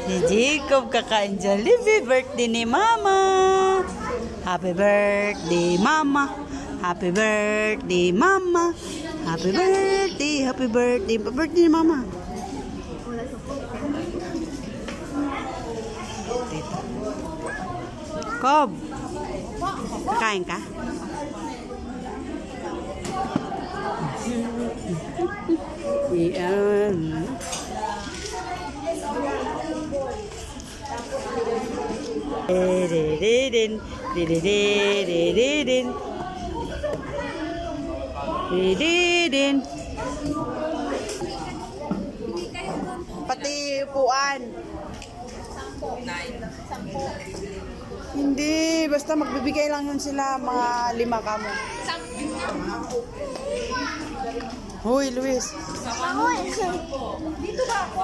Si Jacob kakain Jollibee. Birthday ni Mama. Happy birthday, Mama. Happy birthday, Mama. Happy birthday, happy birthday. Birthday ni Mama. Cob, kakain ka? Yan. Didididin, dididididin, didididin. Pati upuan. Hindi, basta magbibigay lang yun sila, mga 5 kamo. Hoy, Luis. Dito ba ako?